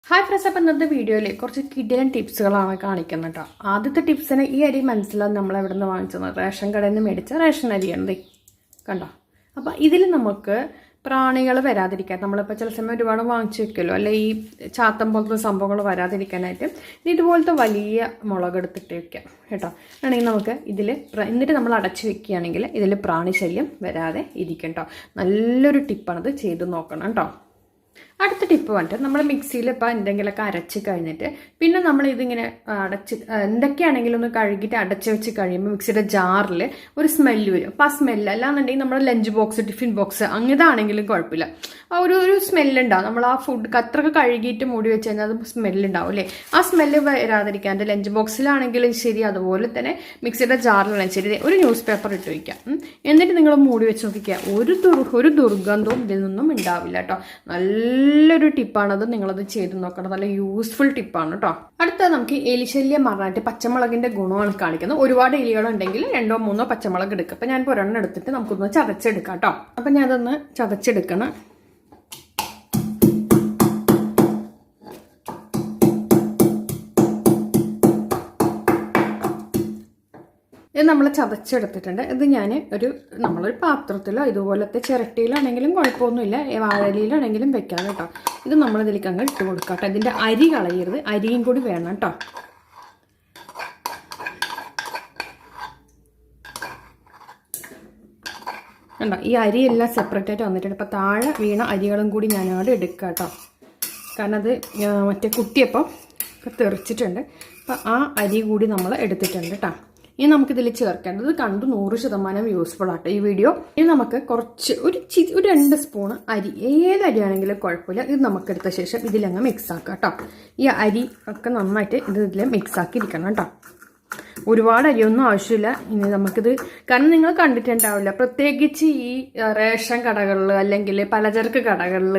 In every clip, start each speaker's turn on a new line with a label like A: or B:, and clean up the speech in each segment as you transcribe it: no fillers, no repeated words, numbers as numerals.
A: Hi friends, അപ്പം ഇന്നത്തെ വീഡിയോയിൽ കുറച്ച് കിടിലൻ ടിപ്സുകളാണ് കാണിക്കുന്നത് കേട്ടോ. ആദ്യത്തെ ടിപ്സിന് ഈ അരി മനസ്സിലാവും നമ്മൾ എവിടെ നിന്ന് വാങ്ങിച്ചത്, റേഷൻ കടയിൽ നിന്ന് മേടിച്ച റേഷൻ അരിയാണ് കണ്ടോ. അപ്പം ഇതിൽ നമുക്ക് പ്രാണികൾ വരാതിരിക്കാൻ, നമ്മളിപ്പോൾ ചില സമയം ഒരുപാട് വാങ്ങിച്ചു വെക്കുമല്ലോ, അല്ലെ ഈ ചാത്തം പോലത്തെ സംഭവങ്ങൾ വരാതിരിക്കാനായിട്ട് ഇതുപോലത്തെ വലിയ മുളക് എടുത്തിട്ട് വെക്കാം കേട്ടോ. ആണെങ്കിൽ നമുക്ക് ഇതിൽ എന്നിട്ട് നമ്മൾ അടച്ചു വെക്കുകയാണെങ്കിൽ ഇതിൽ പ്രാണി ശല്യം വരാതെ ഇരിക്കും കേട്ടോ. നല്ലൊരു ടിപ്പാണിത്, ചെയ്ത് നോക്കണം കേട്ടോ. അടുത്ത ടിപ്പ് വന്നിട്ട് നമ്മൾ മിക്സിയിൽ ഇപ്പോൾ എന്തെങ്കിലുമൊക്കെ അരച്ച് കഴിഞ്ഞിട്ട് പിന്നെ നമ്മൾ ഇതിങ്ങനെ അടച്ച് എന്തൊക്കെയാണെങ്കിലും ഒന്ന് കഴുകിയിട്ട് അടച്ച് വെച്ച് കഴിയുമ്പോൾ മിക്സിയുടെ ജാറിൽ ഒരു സ്മെല്ല് വരും. അപ്പോൾ ആ സ്മെല്ല് അല്ലാന്നുണ്ടെങ്കിൽ നമ്മുടെ ലഞ്ച് ബോക്സ്, ടിഫിൻ ബോക്സ് അങ്ങനെതാണെങ്കിലും കുഴപ്പമില്ല, ഒരു സ്മെല്ലുണ്ടാവും. നമ്മൾ ആ ഫുഡ് അത്രയൊക്കെ കഴുകിയിട്ട് മൂടി വെച്ച് കഴിഞ്ഞാൽ അത് സ്മെല്ലുണ്ടാവും അല്ലേ. ആ സ്മെല്ല് വരാതിരിക്കാൻ എൻ്റെ ലഞ്ച് ബോക്സിലാണെങ്കിലും ശരി, അതുപോലെ തന്നെ മിക്സിയുടെ ജാറിലാണെങ്കിലും ശരി, ഒരു ന്യൂസ് പേപ്പർ ഇട്ട് വയ്ക്കാം. എന്നിട്ട് നിങ്ങൾ മൂടി വെച്ച് നോക്കിക്കുക, ഒരു ദുർഗന്ധവും ഇതിൽ നിന്നും ഉണ്ടാവില്ല കേട്ടോ. നല്ലൊരു ടിപ്പാണത്, നിങ്ങളത് ചെയ്ത് നോക്കണം. നല്ല യൂസ്ഫുൾ ടിപ്പാണ് കേട്ടോ. അടുത്ത നമുക്ക് എലിശല്യം മാറാനായിട്ട് പച്ചമുളകിന്റെ ഗുണമാണ് കാണിക്കുന്നത്. ഒരുപാട് എലികളുണ്ടെങ്കിൽ 2-3 പച്ചമുളക് എടുക്കുക. അപ്പം ഞാനിപ്പോൾ ഒരെണ്ണം എടുത്തിട്ട് നമുക്കൊന്ന് ചതച്ചെടുക്കാം കേട്ടോ. അപ്പം ഞാൻ അതൊന്ന് ചതച്ചെടുക്കണം. ഇത് നമ്മൾ ചതച്ചെടുത്തിട്ടുണ്ട്. ഇത് ഞാൻ നമ്മളൊരു പാത്രത്തിലോ ഇതുപോലത്തെ ചിരട്ടിയിലാണെങ്കിലും കുഴപ്പമൊന്നുമില്ല, വാഴയിലാണെങ്കിലും വെക്കാം കേട്ടോ. ഇത് നമ്മളിതിലേക്ക് അങ്ങ് ഇട്ട് കൊടുക്കാം കേട്ടോ. ഇതിൻ്റെ അരി കളയരുത്, അരിയും കൂടി വേണം കേട്ടോ. കണ്ടോ, ഈ അരിയെല്ലാം സെപ്പറേറ്റ് ആയിട്ട് വന്നിട്ടുണ്ട്. ഇപ്പോൾ താഴെ വീണ അരികളും കൂടി ഞാനവിടെ എടുക്കാം കേട്ടോ. കാരണം അത് മറ്റേ കുത്തിയപ്പോൾ തെറിച്ചിട്ടുണ്ട്. അപ്പോൾ ആ അരി കൂടി നമ്മൾ എടുത്തിട്ടുണ്ട് കേട്ടോ. ഇനി നമുക്കിതിൽ ചേർക്കേണ്ടത് 100% യൂസ്ഫുൾ ആട്ടോ ഈ വീഡിയോ. ഇനി നമുക്ക് കുറച്ച് ഒരു 2 സ്പൂണ് അരി, ഏത് അരിയാണെങ്കിലും കുഴപ്പമില്ല, ഇത് നമുക്കെടുത്ത ശേഷം ഇതിലങ്ങ് മിക്സ് ആക്കാം കേട്ടോ. ഈ അരി ഒക്കെ നന്നായിട്ട് ഇതിൽ മിക്സ് ആക്കി ഇരിക്കണം കേട്ടോ. ഒരുപാട് അരിയൊന്നും ആവശ്യമില്ല. ഇനി നമുക്കിത്, കാരണം നിങ്ങൾ കണ്ടിട്ടുണ്ടാവില്ല, പ്രത്യേകിച്ച് ഈ റേഷൻ കടകളിൽ അല്ലെങ്കിൽ പലചരക്ക് കടകളിൽ,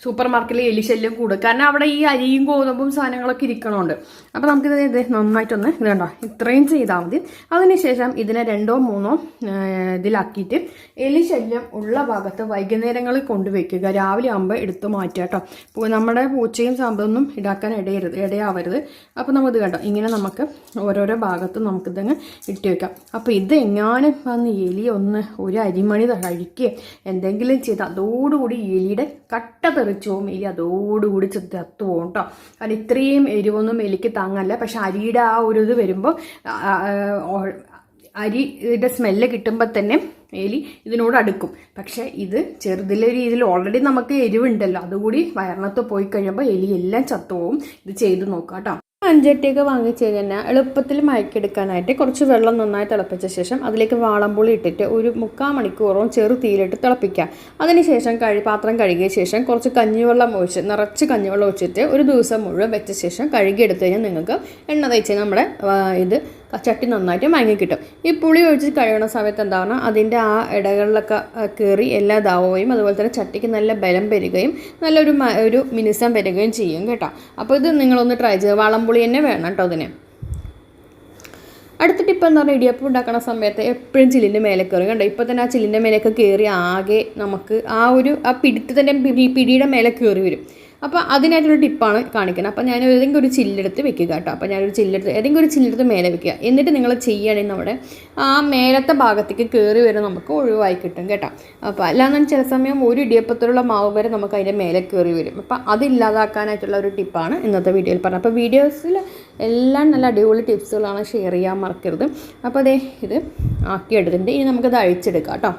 A: സൂപ്പർ മാർക്കറ്റിൽ എലിശല്യം കൂടും. കാരണം അവിടെ ഈ അരിയും ഗോതമ്പും സാധനങ്ങളൊക്കെ ഇരിക്കണമുണ്ട്. അപ്പോൾ നമുക്കിത് നന്നായിട്ടൊന്ന് ഇത് കണ്ടോ, ഇത്രയും ചെയ്താൽ മതി. അതിനുശേഷം ഇതിനെ 2-3 ഇതിലാക്കിയിട്ട് എലിശല്യം ഉള്ള ഭാഗത്ത് വൈകുന്നേരങ്ങളിൽ കൊണ്ടുവയ്ക്കുക. രാവിലെ ആകുമ്പോൾ എടുത്ത് മാറ്റുക കേട്ടോ. നമ്മുടെ പൂച്ചയും സാമ്പൊന്നും ഇടയാവരുത്. അപ്പോൾ നമുക്കിത് കണ്ടോ, ഇങ്ങനെ നമുക്ക് ഓരോരോ ഭാഗത്തും നമുക്കിതങ്ങ് ഇട്ട് വെക്കാം. അപ്പോൾ ഇത് എങ്ങാനും വന്ന് എലി ഒരു അരിമണി കഴിക്കുക എന്തെങ്കിലും ചെയ്ത് അതോടുകൂടി എലിയുടെ കട്ട തെറിച്ചു പോകും. എലി അതോടുകൂടി ചത്തു പോകും കേട്ടോ. കാരണം ഇത്രയും എരിവൊന്നും എലിക്ക് താങ്ങല്ല. പക്ഷെ അരിയുടെ ആ ഒരു ഇത് വരുമ്പോൾ, അരിയുടെ സ്മെല്ല് കിട്ടുമ്പോൾ തന്നെ എലി ഇതിനോട് അടുക്കും. പക്ഷെ ഇത് ചെറുതിലെ രീതിയിൽ ഓൾറെഡി നമുക്ക് എരിവുണ്ടല്ലോ, അതുകൂടി വയറിനകത്ത് പോയി കഴിയുമ്പോൾ എലി എല്ലാം ചത്തുപോകും. ഇത് ചെയ്ത് നോക്കാം കേട്ടോ. മൺചട്ടിയൊക്കെ വാങ്ങിച്ച് കഴിഞ്ഞാൽ എളുപ്പത്തിൽ മയക്കെടുക്കാനായിട്ട് കുറച്ച് വെള്ളം നന്നായി തിളപ്പിച്ച ശേഷം അതിലേക്ക് വാളംപുളി ഇട്ടിട്ട് ഒരു 3/4 മണിക്കൂറോളം ചെറു തീയിലിട്ട് തിളപ്പിക്കുക. അതിനുശേഷം പാത്രം കഴുകിയ ശേഷം കുറച്ച് നിറച്ച് കഞ്ഞിവെള്ളം ഒഴിച്ചിട്ട് ഒരു ദിവസം മുഴുവൻ വെച്ച ശേഷം കഴുകിയെടുത്ത് കഴിഞ്ഞാൽ നിങ്ങൾക്ക് എണ്ണ തേച്ച് നമ്മുടെ ചട്ടി നന്നായിട്ട് മയങ്ങി കിട്ടും. ഈ പുളി ഒഴിച്ച് കഴിയണ സമയത്ത് എന്താവണം, അതിൻ്റെ ആ ഇടകളിലൊക്കെ കയറി എല്ലാ ഇതാവുകയും അതുപോലെ തന്നെ ചട്ടിക്ക് നല്ല ബലം വരികയും നല്ലൊരു മിനുസം വരികയും ചെയ്യും കേട്ടോ. അപ്പോൾ ഇത് നിങ്ങളൊന്ന് ട്രൈ ചെയ്ത്, വളംപുളി തന്നെ വേണം കേട്ടോ അതിന്. അടുത്ത ടിപ്പ് എന്ന് പറഞ്ഞാൽ, ഇടിയപ്പം ഉണ്ടാക്കുന്ന സമയത്ത് എപ്പോഴും ചില്ലിൻ്റെ മേലെ കയറി കണ്ടോ. ഇപ്പോൾ തന്നെ ആ ചില്ലിൻ്റെ മേലേക്ക് കയറി ആകെ നമുക്ക് ആ പിടിയുടെ മേലെ കയറി വരും. അപ്പോൾ അതിനായിട്ടൊരു ടിപ്പാണ് കാണിക്കുന്നത്. അപ്പോൾ ഞാൻ ഏതെങ്കിലും ഒരു ചില്ലെടുത്ത് വെക്കുക കേട്ടോ. അപ്പോൾ ഞാനൊരു ഏതെങ്കിലും ഒരു ചില്ലെടുത്ത് മേലെ വെക്കുക. എന്നിട്ട് നിങ്ങൾ ചെയ്യുകയാണെങ്കിൽ നമ്മുടെ ആ മേലത്തെ ഭാഗത്തേക്ക് കയറി വരെ നമുക്ക് ഒഴിവായി കിട്ടും കേട്ടോ. അപ്പോൾ അല്ലാതെ ചില സമയം ഒരു ഇടിയപ്പത്തിലുള്ള മാവ് വരെ നമുക്ക് അതിൻ്റെ മേലെ കയറി വരും. അപ്പോൾ അതില്ലാതാക്കാനായിട്ടുള്ള ഒരു ടിപ്പാണ് ഇന്നത്തെ വീഡിയോയിൽ പറഞ്ഞത്. അപ്പോൾ വീഡിയോസിൽ എല്ലാം നല്ല അടിപൊളി ടിപ്സുകളാണ്, ഷെയർ ചെയ്യാൻ മറക്കരുത്. അപ്പോൾ ഇത് ആക്കിയെടുത്തിട്ടുണ്ട്. ഇനി നമുക്കത് അഴിച്ചെടുക്കാം കേട്ടോ.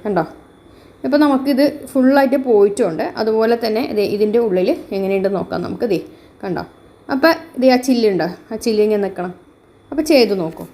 A: കണ്ടോ, ഇപ്പോൾ നമുക്കിത് ഫുള്ളായിട്ട് പോയിട്ടുണ്ട്. അതുപോലെ തന്നെ ഇതിൻ്റെ ഉള്ളിൽ എങ്ങനെയുണ്ടെന്ന് നോക്കാം നമുക്ക്. കണ്ടോ, അപ്പോൾ ആ ചില്ലുണ്ടോ, ആ ചില്ല് ഇങ്ങനെ നിൽക്കണം. അപ്പോൾ ചെയ്ത് നോക്കും.